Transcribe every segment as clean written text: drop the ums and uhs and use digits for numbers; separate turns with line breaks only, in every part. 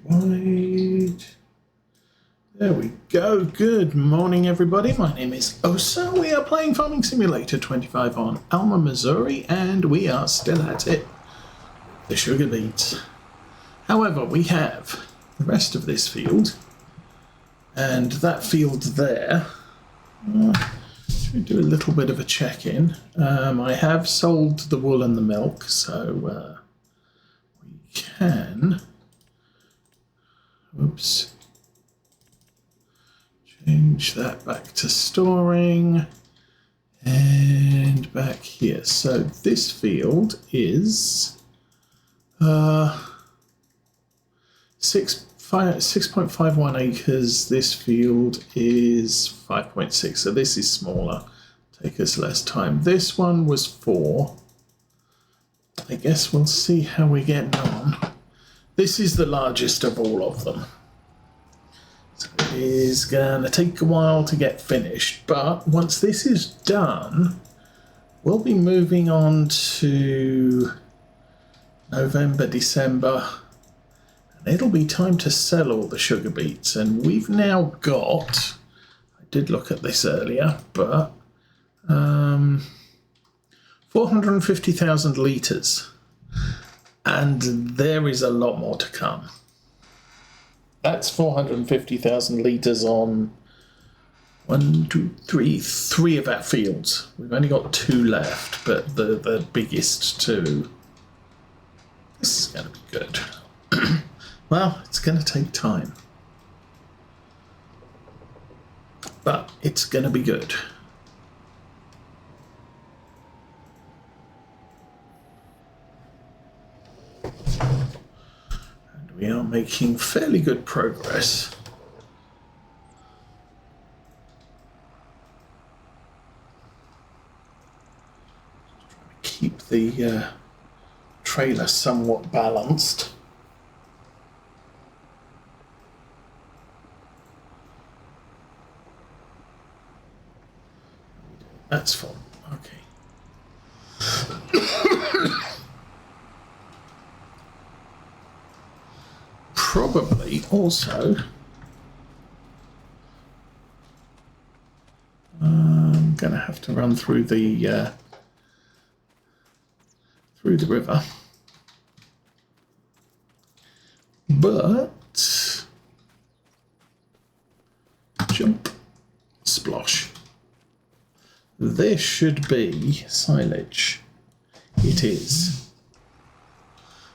wide. There we go. Good morning, everybody. My name is Osa. We are playing Farming Simulator 25 on Alma, Missouri, and we are still at it. The sugar beets. However, we have the rest of this field, and that field there. Should we do a little bit of a check-in? I have sold the wool and the milk, so we can. Oops. Change that back to storing and back here. So this field is 6.51 acres. This field is 5.6. So this is smaller. Take us less time. This one was 4. I guess we'll see how we get on. This is the largest of all of them. So it is going to take a while to get finished, but once this is done, we'll be moving on to November, December, and it'll be time to sell all the sugar beets. And we've now got, I did look at this earlier, but 450,000 litres, and there is a lot more to come. That's 450,000 litres on 3 of our fields. We've only got 2 left, but the biggest 2. This is going to be good. Well, it's going to take time, but it's going to be good. We are making fairly good progress. Trying to keep the trailer somewhat balanced. That's fine. Okay. Probably also I'm going to have to run through the river, but jump splosh. This should be silage. It is.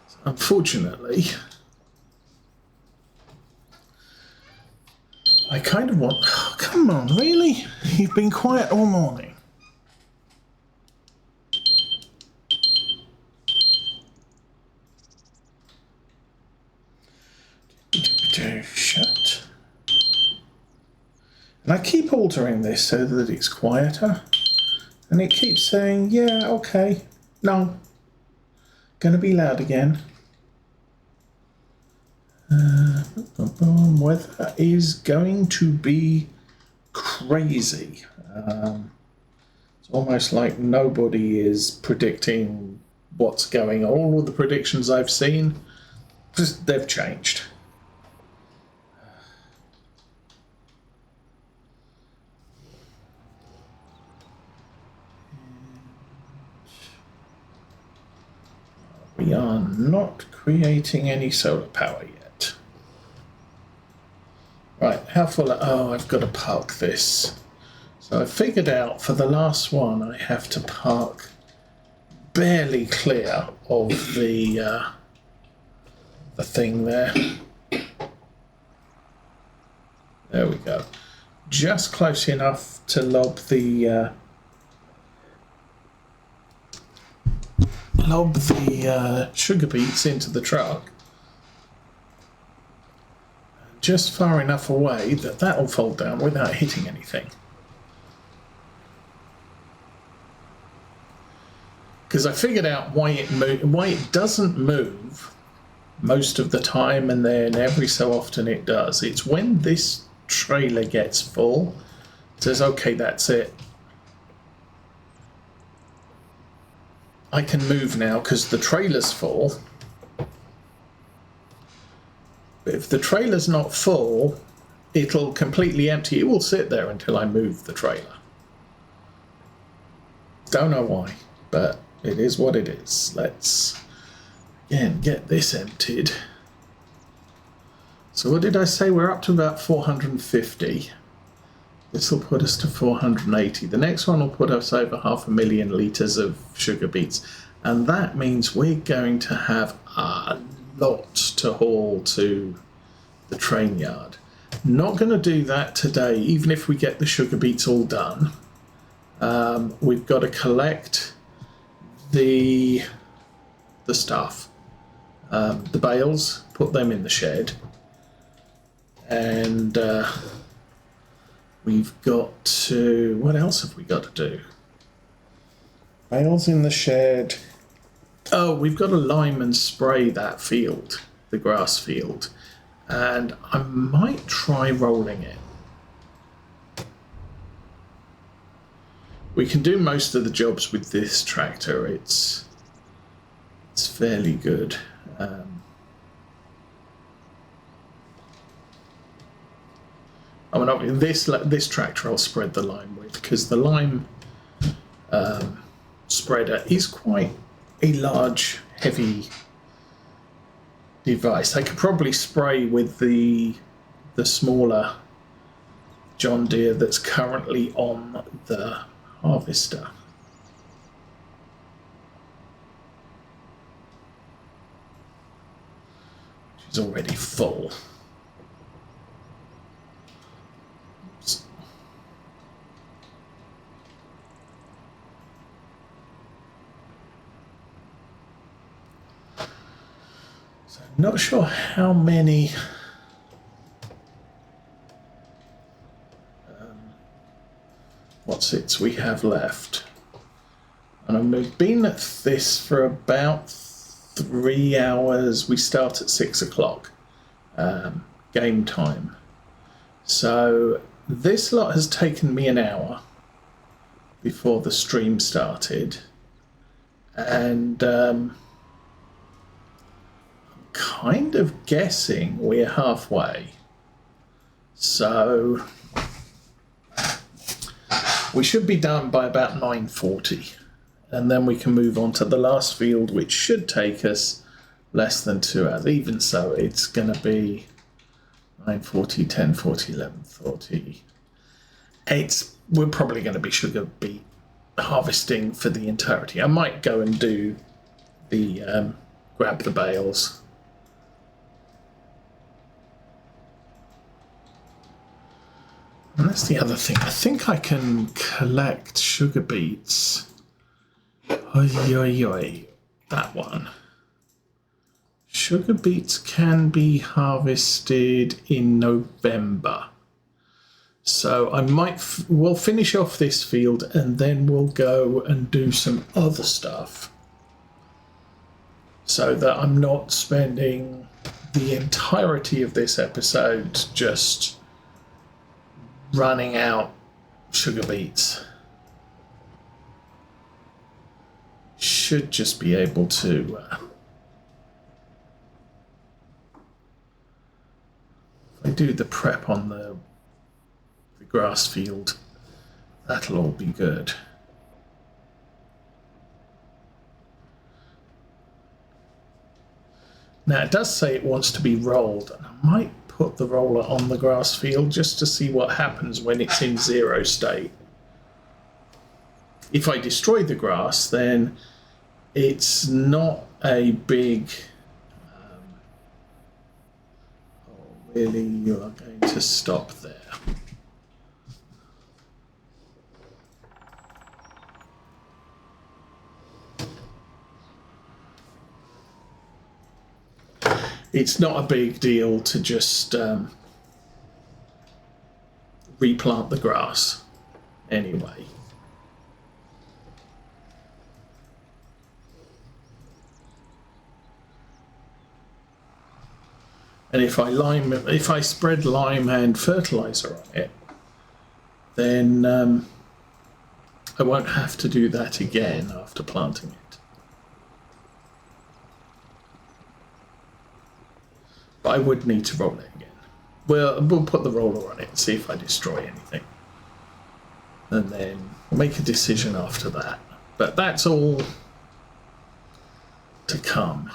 So unfortunately, I kind of want... Oh, come on, really? You've been quiet all morning. Shut. And I keep altering this so that it's quieter. And it keeps saying, yeah, okay. No. Gonna be loud again. Weather is going to be crazy. It's almost like nobody is predicting what's going on. All of the predictions I've seen, just they've changed. We are not creating any solar power yet. Right, how full? Oh, I've got to park this. So I figured out for the last one I have to park barely clear of the thing there. There we go. Just close enough to lob the sugar beets into the truck. Just far enough away that that'll fall down without hitting anything. Because I figured out why it doesn't move most of the time, and then every so often it does. It's when this trailer gets full, it says, okay, that's it. I can move now because the trailer's full. If the trailer's not full, it'll completely empty. It will sit there until I move the trailer. Don't know why, but it is what it is. Let's, again, get this emptied. So what did I say? We're up to about 450. This will put us to 480. The next one will put us over 500,000 litres of sugar beets. And that means we're going to have a lot to haul to the train yard. Not going to do that today, even if we get the sugar beets all done. We've got to collect the stuff, the bales, put them in the shed, and we've got to, what else have we got to do? Bales in the shed. Oh, we've got to lime and spray that field, the grass field, and I might try rolling it. We can do most of the jobs with this tractor. It's fairly good. I mean, this tractor I'll spread the lime with, because the lime spreader is quite a large, heavy device. I could probably spray with the smaller John Deere that's currently on the harvester. Which is already full. So not sure how many we have left, and we've been at this for about 3 hours. We start at 6 o'clock game time, so this lot has taken me an hour before the stream started, and I'm kind of guessing we're halfway, so we should be done by about 9:40, and then we can move on to the last field, which should take us less than 2 hours. Even so, it's going to be 9:40, 10:40, 11:40. We're probably going to be sugar beet harvesting for the entirety. I might go and do the grab the bales. And that's the other thing. I think I can collect sugar beets. That one. Sugar beets can be harvested in November. So I we'll finish off this field and then we'll go and do some other stuff, so that I'm not spending the entirety of this episode just running out sugar beets. Should just be able to if I do the prep on the grass field, that'll all be good. Now it does say it wants to be rolled, and I might put the roller on the grass field just to see what happens when it's in zero state. If I destroy the grass, then it's not a big really, you are going to stop there. It's not a big deal to just replant the grass anyway. And if I spread lime and fertilizer on it, then I won't have to do that again after planting it. But I would need to roll it again. We'll put the roller on it and see if I destroy anything. And then make a decision after that. But that's all to come.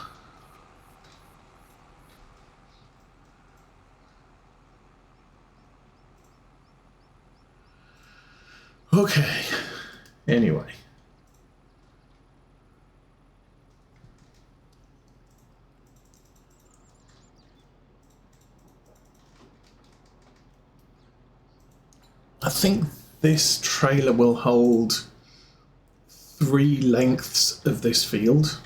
Okay, anyway. I think this trailer will hold 3 lengths of this field.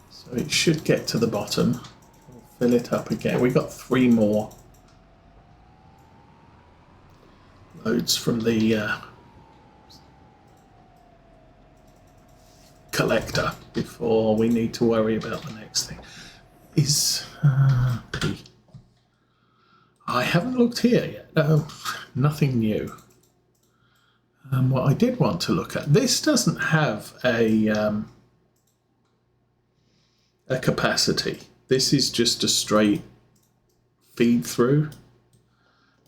So it should get to the bottom. We'll fill it up again. We've got 3 more loads from the collector before we need to worry about the next thing. Is P. I haven't looked here yet. Nothing new. What I did want to look at, this doesn't have a capacity. This is just a straight feed through.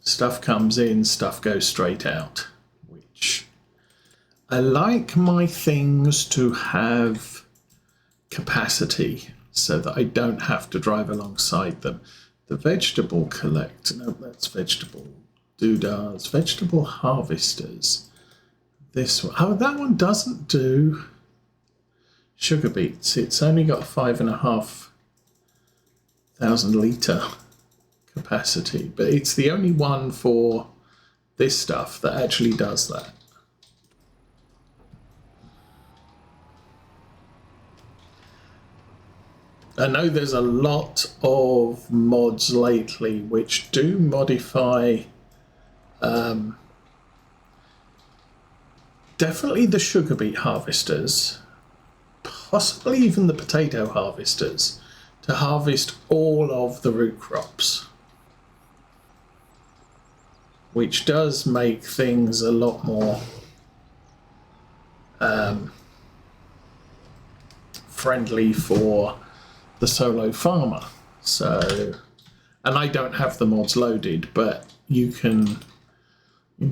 Stuff comes in, stuff goes straight out, which I like my things to have capacity so that I don't have to drive alongside them. The vegetable collector, no, that's vegetable doodahs, vegetable harvesters. This one, oh, that one doesn't do sugar beets. It's only got 5,500 litre capacity, but it's the only one for this stuff that actually does that. I know there's a lot of mods lately which do modify definitely the sugar beet harvesters, possibly even the potato harvesters, to harvest all of the root crops, which does make things a lot more friendly for the solo farmer. So, and I don't have the mods loaded, but you can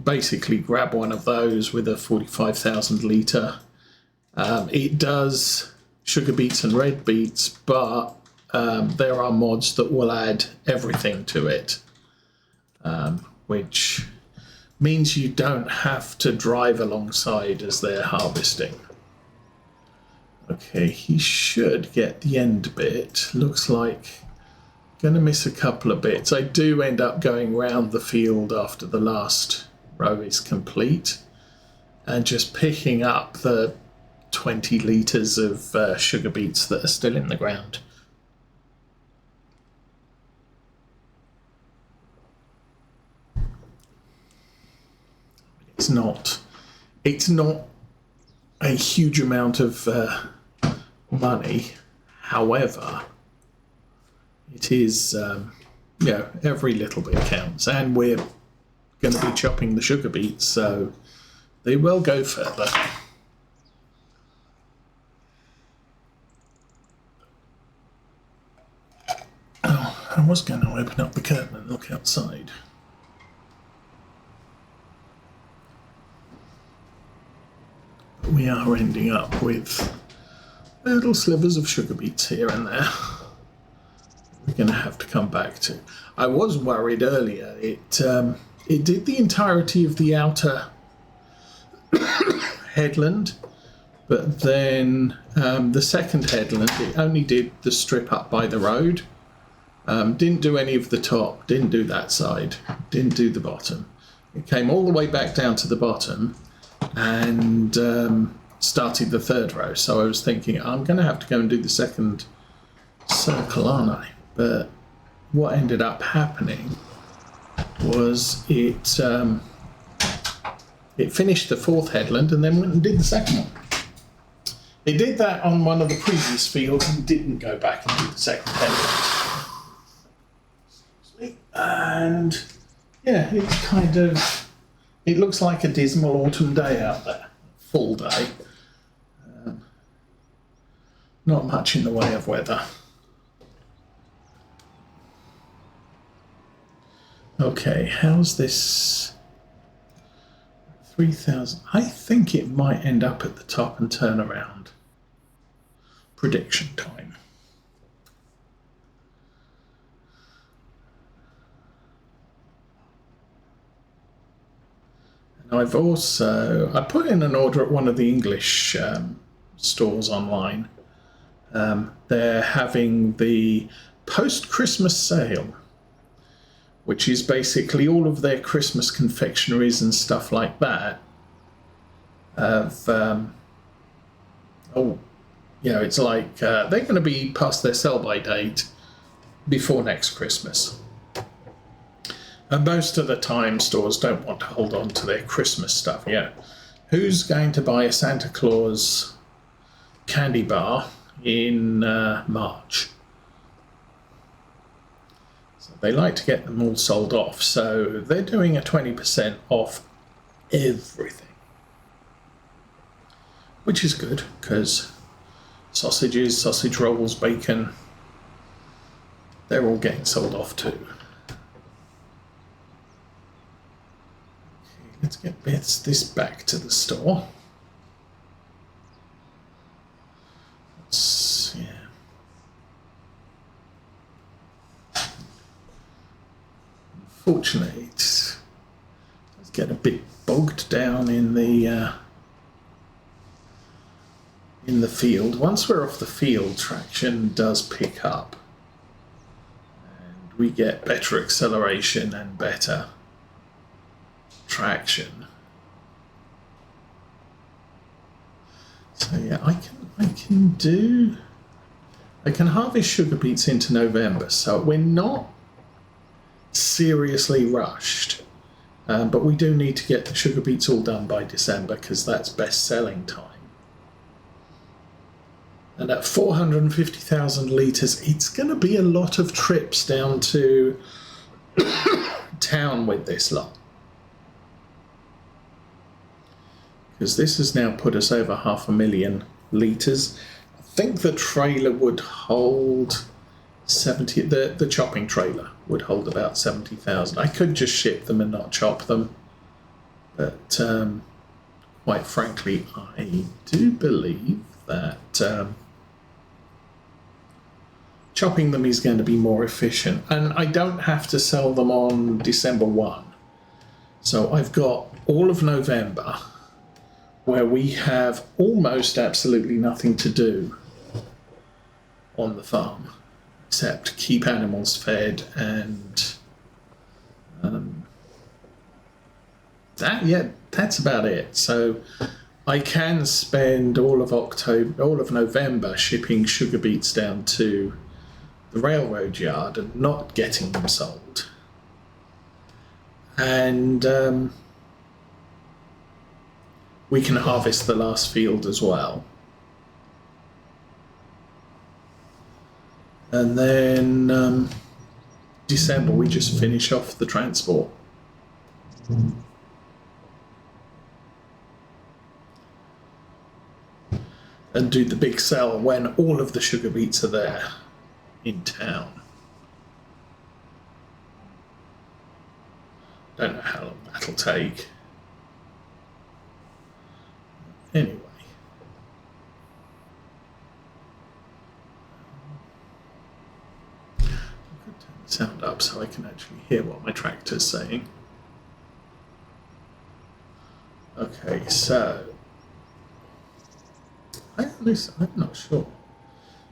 basically grab one of those with a 45,000 litre. It does sugar beets and red beets, but there are mods that will add everything to it, which means you don't have to drive alongside as they're harvesting. Okay, he should get the end bit. Looks like going to miss a couple of bits. I do end up going round the field after the last row is complete and just picking up the 20 litres of sugar beets that are still in the ground. It's not a huge amount of money. However, it is, you know, every little bit counts, and we're going to be chopping the sugar beets, so they will go further. Oh, I was going to open up the curtain and look outside. But we are ending up with little slivers of sugar beets here and there. We're going to have to come back to. I was worried earlier. It did the entirety of the outer headland, but then the second headland, it only did the strip up by the road. Didn't do any of the top, didn't do that side, didn't do the bottom. It came all the way back down to the bottom and started the third row. So I was thinking, I'm going to have to go and do the second circle, aren't I? But what ended up happening was it finished the fourth headland and then went and did the second one. It did that on one of the previous fields and didn't go back and do the second headland. And yeah, it's kind of, it looks like a dismal autumn day out there. full day. Not much in the way of weather. Okay, how's this? 3,000. I think it might end up at the top and turn around. Prediction time. And I put in an order at one of the English stores online. They're having the post-Christmas sale, which is basically all of their Christmas confectionaries and stuff like that it's like they're going to be past their sell-by date before next Christmas. And most of the time, stores don't want to hold on to their Christmas stuff. Yeah, who's going to buy a Santa Claus candy bar in March? So they like to get them all sold off. So they're doing a 20% off everything, which is good because sausages, sausage rolls, bacon, they're all getting sold off too. Okay, let's get this back to the store. Unfortunately, it does get a bit bogged down in the field. Once we're off the field, traction does pick up, and we get better acceleration and better traction. So yeah, I can harvest sugar beets into November, so we're not seriously rushed, but we do need to get the sugar beets all done by December because that's best selling time. And at 450,000 litres, it's going to be a lot of trips down to town with this lot, because this has now put us over 500,000 litres. I think the trailer would hold 70, the chopping trailer would hold about 70,000. I could just ship them and not chop them, but quite frankly, I do believe that chopping them is going to be more efficient, and I don't have to sell them on December 1. So I've got all of November where we have almost absolutely nothing to do on the farm except keep animals fed and that's about it. So I can spend all of November shipping sugar beets down to the railroad yard and not getting them sold, and we can harvest the last field as well. And then December we just finish off the transport. And do the big sell when all of the sugar beets are there in town. Don't know how long that'll take. Anyway. Sound up so I can actually hear what my tractor's saying. Okay, so I'm not sure.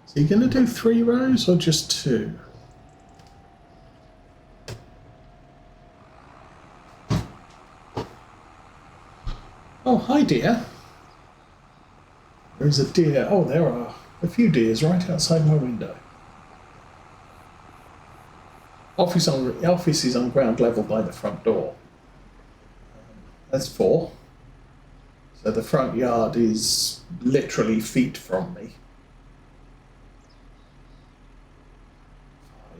So you're going to do 3 rows or just 2? Oh, hi dear. There's a deer. Oh, there are a few deers right outside my window. Office is on ground level by the front door. That's 4. So the front yard is literally feet from me.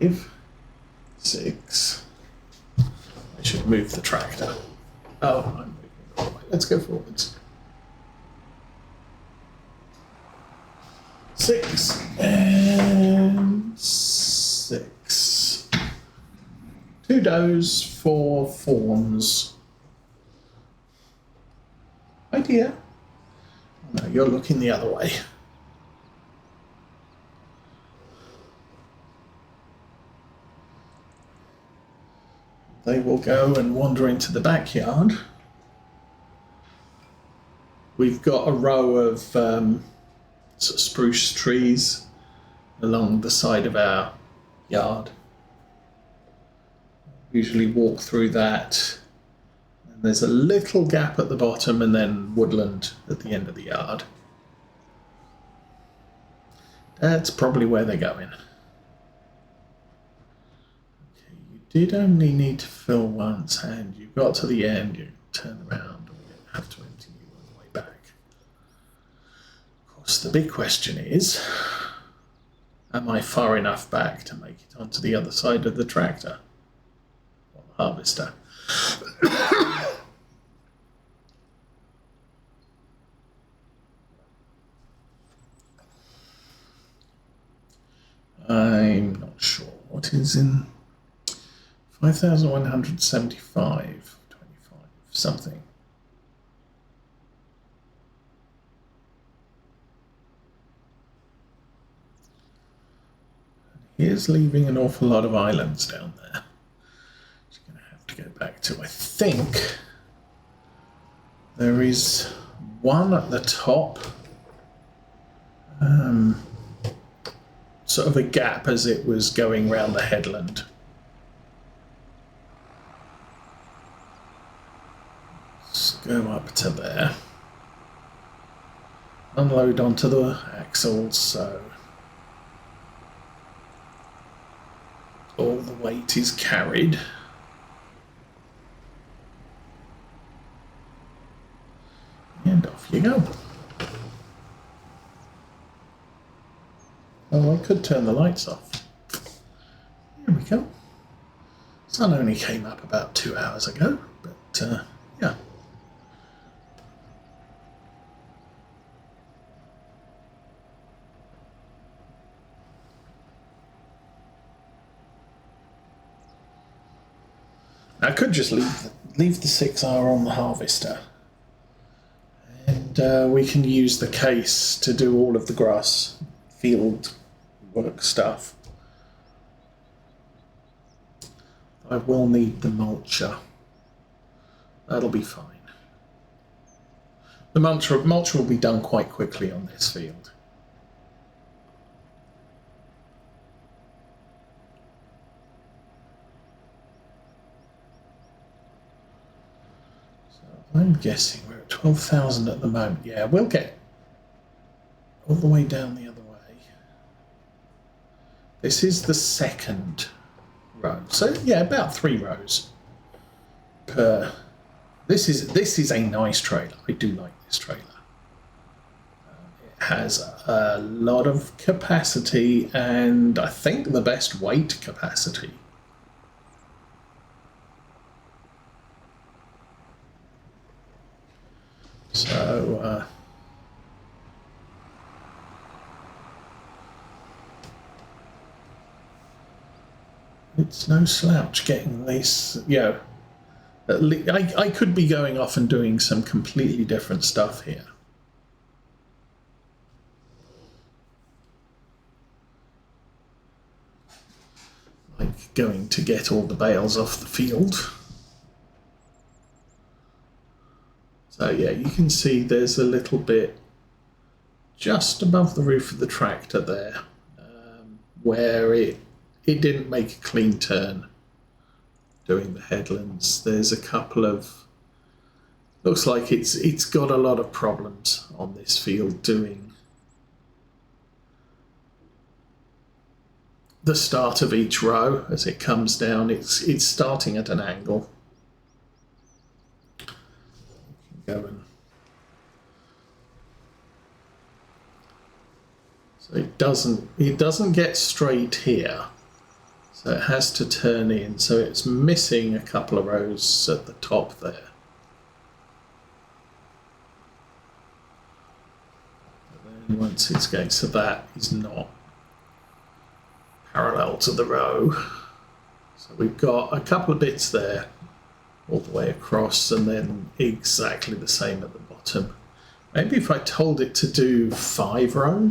5, 6. I should move the tractor. Oh, I'm moving. All right, let's go forwards. 6 and 6. 2 does, 4 fawns. Oh dear. No, you're looking the other way. They will go and wander into the backyard. We've got a row of sort of spruce trees along the side of our yard. Usually walk through that. And there's a little gap at the bottom and then woodland at the end of the yard. That's probably where they're going. Okay, you did only need to fill once, and you got to the end, you turn around, and we have to empty you on the way back. Of course, the big question is, am I far enough back to make it onto the other side of the tractor? Or the harvester? I'm not sure. What is in 5,175, 25, something. Here's leaving an awful lot of islands down there. Just going to have to go back to, I think, there is one at the top. Sort of a gap as it was going round the headland. Let's go up to there. Unload onto the axles, so all the weight is carried. And off you go. Oh, I could turn the lights off. Here we go. Sun only came up about 2 hours ago, but yeah. I could just leave the 6R on the harvester, and we can use the case to do all of the grass field work stuff. I will need the mulcher. That'll be fine. The mulcher will be done quite quickly on this field. So I'm guessing we're at 12,000 at the moment. Yeah, we'll get all the way down the other way. This is the second row, so yeah, about 3 rows per. This is a nice trailer. I do like this trailer. It has a lot of capacity, and I think the best weight capacity. So it's no slouch getting this, you know. I could be going off and doing some completely different stuff here. Like going to get all the bales off the field. So yeah, you can see there's a little bit just above the roof of the tractor there, where it didn't make a clean turn doing the headlands. There's a couple of, looks like it's got a lot of problems on this field doing the start of each row as it comes down. It's starting at an angle. You can go and so it doesn't get straight here. So it has to turn in, so it's missing a couple of rows at the top there. once it's going, so that is not parallel to the row. So we've got a couple of bits there all the way across, and then exactly the same at the bottom. Maybe if I told it to do 5 rows,